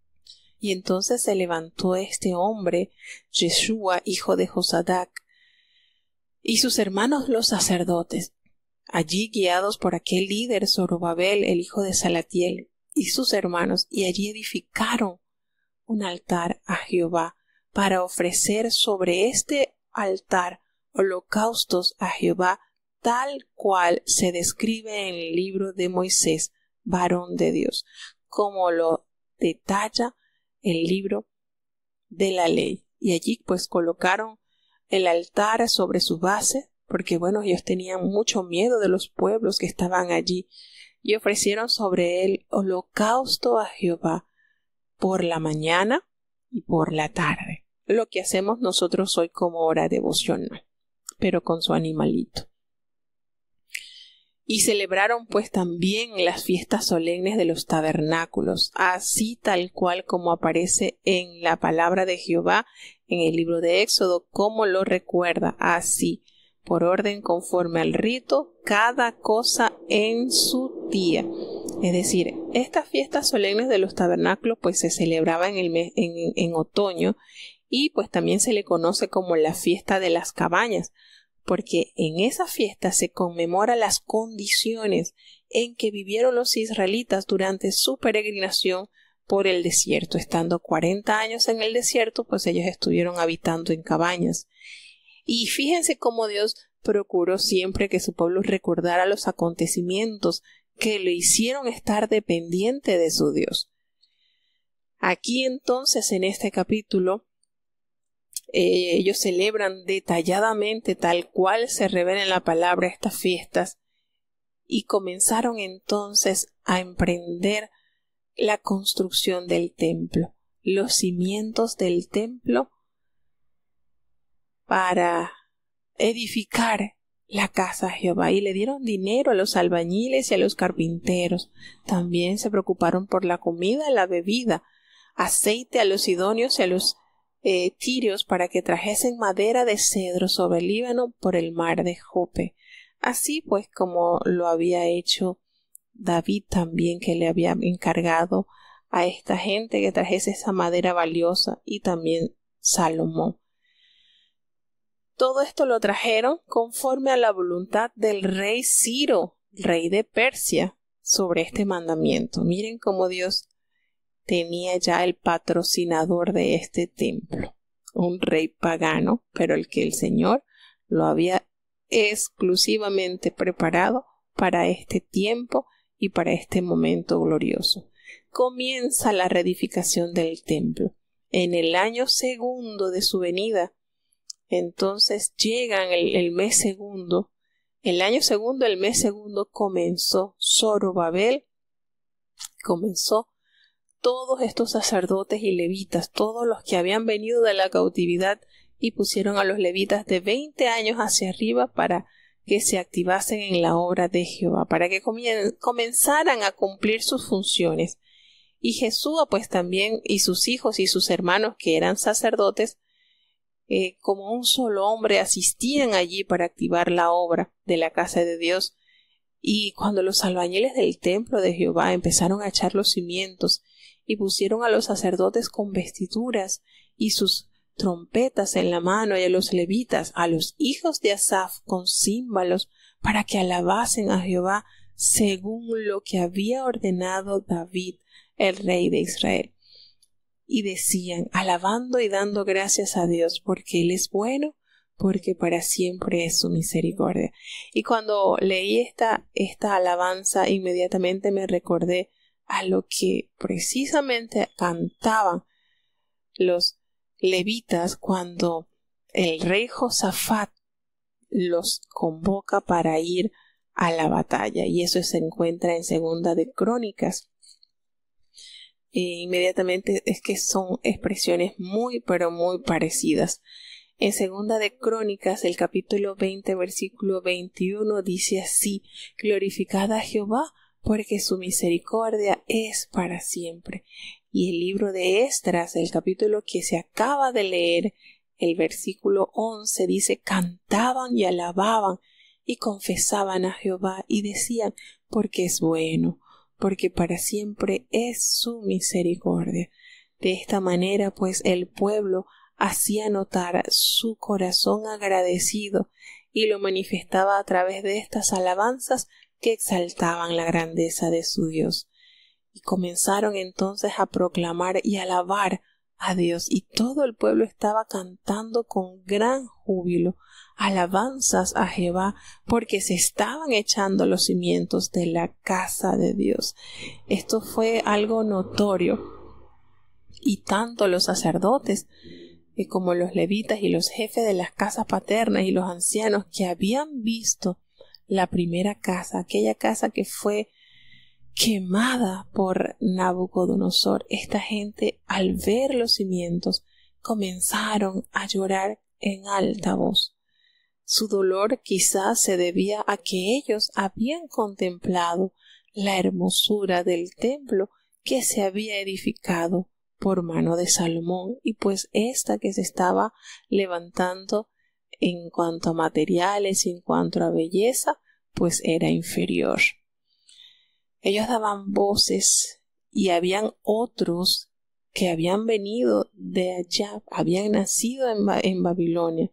[SPEAKER 1] Y entonces se levantó este hombre, Yeshua, hijo de Josadac, y sus hermanos los sacerdotes, allí guiados por aquel líder Zorobabel, el hijo de Salatiel, y sus hermanos, y allí edificaron un altar a Jehová para ofrecer sobre este altar holocaustos a Jehová, tal cual se describe en el libro de Moisés, varón de Dios, como lo detalla el libro de la ley. Y allí pues colocaron el altar sobre su base, porque bueno, ellos tenían mucho miedo de los pueblos que estaban allí, y ofrecieron sobre él holocausto a Jehová por la mañana y por la tarde, lo que hacemos nosotros hoy como hora devocional, pero con su animalito. Y celebraron pues también las fiestas solemnes de los tabernáculos, así tal cual como aparece en la palabra de Jehová en el libro de Éxodo, como lo recuerda, así, por orden conforme al rito, cada cosa en su día. Es decir, estas fiestas solemnes de los tabernáculos pues se celebraban en otoño, y pues también se le conoce como la fiesta de las cabañas, porque en esa fiesta se conmemora las condiciones en que vivieron los israelitas durante su peregrinación por el desierto. Estando 40 años en el desierto, pues ellos estuvieron habitando en cabañas. Y fíjense cómo Dios procuró siempre que su pueblo recordara los acontecimientos que le hicieron estar dependiente de su Dios. Aquí entonces en este capítulo ellos celebran detalladamente tal cual se revela en la palabra estas fiestas, y comenzaron entonces a emprender la construcción del templo, los cimientos del templo para edificar la casa de Jehová, y le dieron dinero a los albañiles y a los carpinteros. También se preocuparon por la comida y la bebida, aceite a los sidonios y a los tirios para que trajesen madera de cedro sobre el Líbano por el mar de Jope, así pues como lo había hecho David también, que le había encargado a esta gente que trajese esa madera valiosa, y también Salomón. Todo esto lo trajeron conforme a la voluntad del rey Ciro, rey de Persia, sobre este mandamiento. Miren cómo Dios tenía ya el patrocinador de este templo, un rey pagano, pero el que el Señor lo había exclusivamente preparado para este tiempo y para este momento glorioso. Comienza la reedificación del templo. En el año segundo de su venida, entonces llegan el mes segundo. El año segundo, el mes segundo, comenzó Zorobabel, comenzó todos estos sacerdotes y levitas, todos los que habían venido de la cautividad, y pusieron a los levitas de 20 años hacia arriba para que se activasen en la obra de Jehová, para que comenzaran a cumplir sus funciones. Y Jesúa pues también, y sus hijos y sus hermanos que eran sacerdotes, como un solo hombre asistían allí para activar la obra de la casa de Dios. Y cuando los albañiles del templo de Jehová empezaron a echar los cimientos y pusieron a los sacerdotes con vestiduras y sus trompetas en la mano, y a los levitas, a los hijos de Asaf con címbalos, para que alabasen a Jehová según lo que había ordenado David, el rey de Israel. Y decían, alabando y dando gracias a Dios, porque Él es bueno, porque para siempre es su misericordia. Y cuando leí esta alabanza, inmediatamente me recordé a lo que precisamente cantaban los levitas cuando el rey Josafat los convoca para ir a la batalla, y eso se encuentra en Segunda de Crónicas. Inmediatamente es que son expresiones muy pero muy parecidas. En Segunda de Crónicas, el capítulo 20, versículo 21 dice así: glorificad a Jehová, porque su misericordia es para siempre. Y el libro de Esdras, el capítulo que se acaba de leer, el versículo 11 dice: cantaban y alababan y confesaban a Jehová y decían: porque es bueno, porque para siempre es su misericordia. De esta manera pues el pueblo hacía notar su corazón agradecido, y lo manifestaba a través de estas alabanzas que exaltaban la grandeza de su Dios. Y comenzaron entonces a proclamar y alabar a Dios, y todo el pueblo estaba cantando con gran júbilo alabanzas a Jehová, porque se estaban echando los cimientos de la casa de Dios. Esto fue algo notorio Y tanto los sacerdotes como los levitas y los jefes de las casas paternas y los ancianos que habían visto la primera casa, aquella casa que fue quemada por Nabucodonosor, esta gente al ver los cimientos comenzaron a llorar en alta voz. Su dolor quizás se debía a que ellos habían contemplado la hermosura del templo que se había edificado por mano de Salomón, y pues esta que se estaba levantando en cuanto a materiales y en cuanto a belleza, pues era inferior. Ellos daban voces y habían otros que habían venido de allá, habían nacido en Babilonia.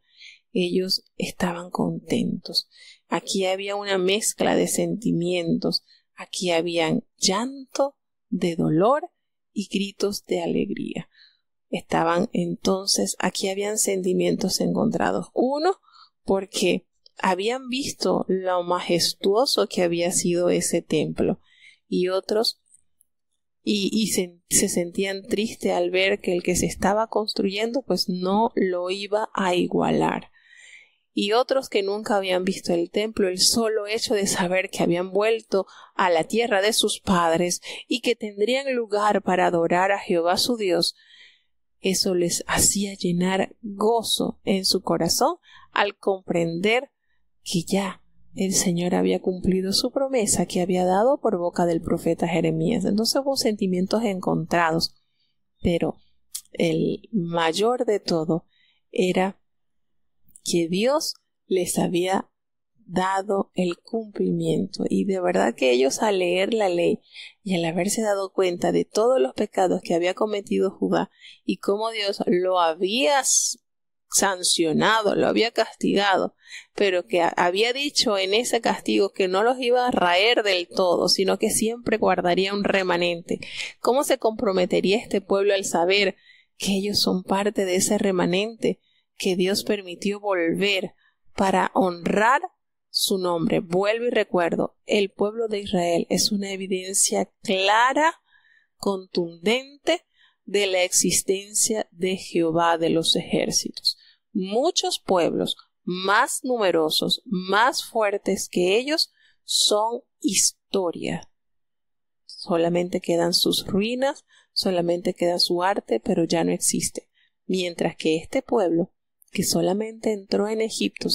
[SPEAKER 1] Ellos estaban contentos. Aquí había una mezcla de sentimientos. Aquí habían llanto de dolor y gritos de alegría. Aquí habían sentimientos encontrados. Uno, porque habían visto lo majestuoso que había sido ese templo, y otros se sentían tristes al ver que el que se estaba construyendo pues no lo iba a igualar. Y otros que nunca habían visto el templo, el solo hecho de saber que habían vuelto a la tierra de sus padres y que tendrían lugar para adorar a Jehová su Dios, eso les hacía llenar gozo en su corazón al comprender que ya el Señor había cumplido su promesa que había dado por boca del profeta Jeremías. Entonces hubo sentimientos encontrados, pero el mayor de todo era que Dios les había dado el cumplimiento, y de verdad que ellos, al leer la ley y al haberse dado cuenta de todos los pecados que había cometido Judá y cómo Dios lo había sancionado, lo había castigado, pero que había dicho en ese castigo que no los iba a raer del todo, sino que siempre guardaría un remanente. ¿Cómo se comprometería este pueblo al saber que ellos son parte de ese remanente que Dios permitió volver para honrar su nombre? Vuelvo y recuerdo, el pueblo de Israel es una evidencia clara, contundente de la existencia de Jehová de los ejércitos. Muchos pueblos más numerosos, más fuertes que ellos, son historia. Solamente quedan sus ruinas, solamente queda su arte, pero ya no existe. Mientras que este pueblo, que solamente entró en Egipto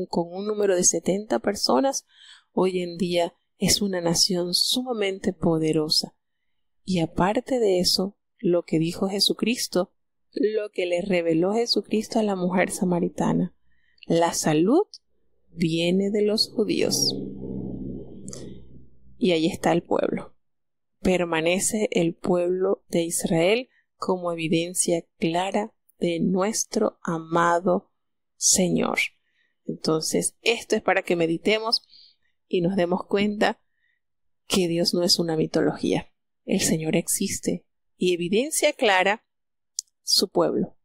[SPEAKER 1] con un número de 70 personas, hoy en día es una nación sumamente poderosa. Y aparte de eso, lo que dijo Jesucristo, lo que le reveló Jesucristo a la mujer samaritana: la salud viene de los judíos. Y ahí está el pueblo. Permanece el pueblo de Israel como evidencia clara de nuestro amado Señor. Entonces, esto es para que meditemos y nos demos cuenta que Dios no es una mitología. El Señor existe, y evidencia clara su pueblo.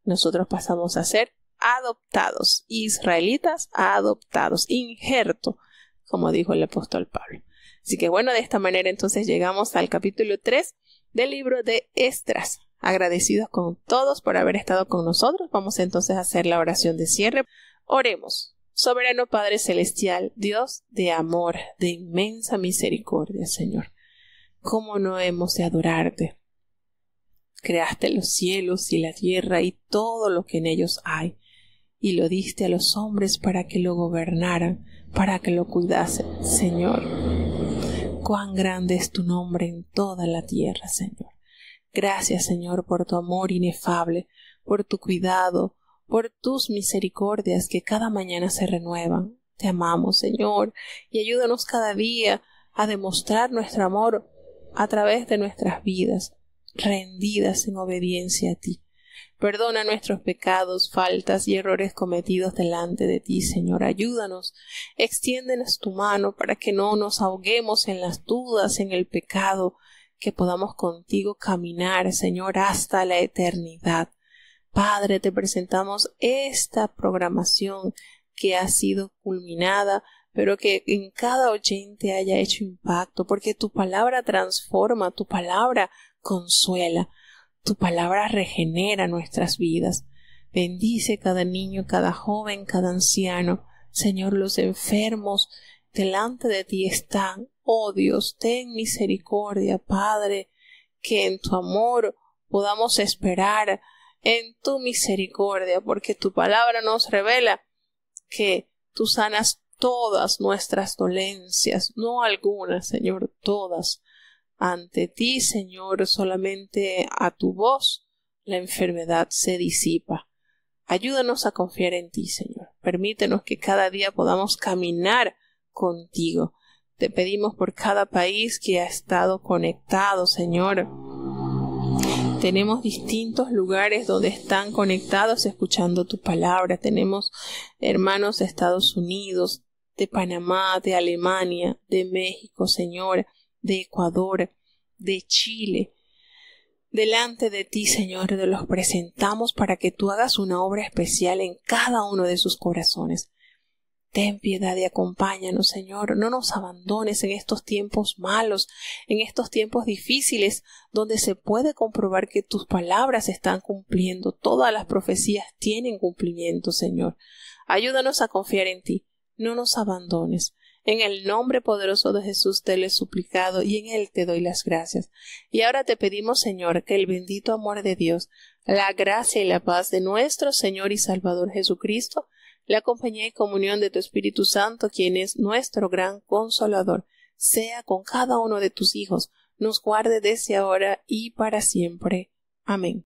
[SPEAKER 1] Nosotros pasamos a ser adoptados, israelitas adoptados, injerto, como dijo el apóstol Pablo. Así que bueno, de esta manera entonces llegamos al capítulo 3 del libro de Esdras. Agradecidos con todos por haber estado con nosotros. Vamos entonces a hacer la oración de cierre. Oremos. Soberano Padre Celestial, Dios de amor, de inmensa misericordia, Señor, ¿cómo no hemos de adorarte? Creaste los cielos y la tierra y todo lo que en ellos hay, y lo diste a los hombres para que lo gobernaran, para que lo cuidasen, Señor. Cuán grande es tu nombre en toda la tierra, Señor. Gracias, Señor, por tu amor inefable, por tu cuidado, por tus misericordias que cada mañana se renuevan. Te amamos, Señor, y ayúdanos cada día a demostrar nuestro amor a través de nuestras vidas, rendidas en obediencia a ti. Perdona nuestros pecados, faltas y errores cometidos delante de ti, Señor. Ayúdanos, extiéndenos tu mano para que no nos ahoguemos en las dudas, en el pecado, que podamos contigo caminar, Señor, hasta la eternidad. Padre, te presentamos esta programación que ha sido culminada, pero que en cada oyente haya hecho impacto, porque tu palabra transforma, tu palabra consuela. Tu palabra regenera nuestras vidas. Bendice cada niño, cada joven, cada anciano. Señor, los enfermos delante de ti están. Oh Dios, ten misericordia, Padre, que en tu amor podamos esperar en tu misericordia, porque tu palabra nos revela que tú sanas todas nuestras dolencias, no algunas, Señor, todas. Ante ti, Señor, solamente a tu voz la enfermedad se disipa. Ayúdanos a confiar en ti, Señor. Permítenos que cada día podamos caminar contigo. Te pedimos por cada país que ha estado conectado, Señor. Tenemos distintos lugares donde están conectados escuchando tu palabra. Tenemos hermanos de Estados Unidos, de Panamá, de Alemania, de México, Señor, de Ecuador, de Chile. Delante de ti, Señor, te los presentamos para que tú hagas una obra especial en cada uno de sus corazones. Ten piedad y acompáñanos, Señor. No nos abandones en estos tiempos malos, en estos tiempos difíciles, donde se puede comprobar que tus palabras se están cumpliendo. Todas las profecías tienen cumplimiento, Señor. Ayúdanos a confiar en ti. No nos abandones. En el nombre poderoso de Jesús te lo he suplicado y en Él te doy las gracias. Y ahora te pedimos, Señor, que el bendito amor de Dios, la gracia y la paz de nuestro Señor y Salvador Jesucristo, la compañía y comunión de tu Espíritu Santo, quien es nuestro gran Consolador, sea con cada uno de tus hijos, nos guarde desde ahora y para siempre. Amén.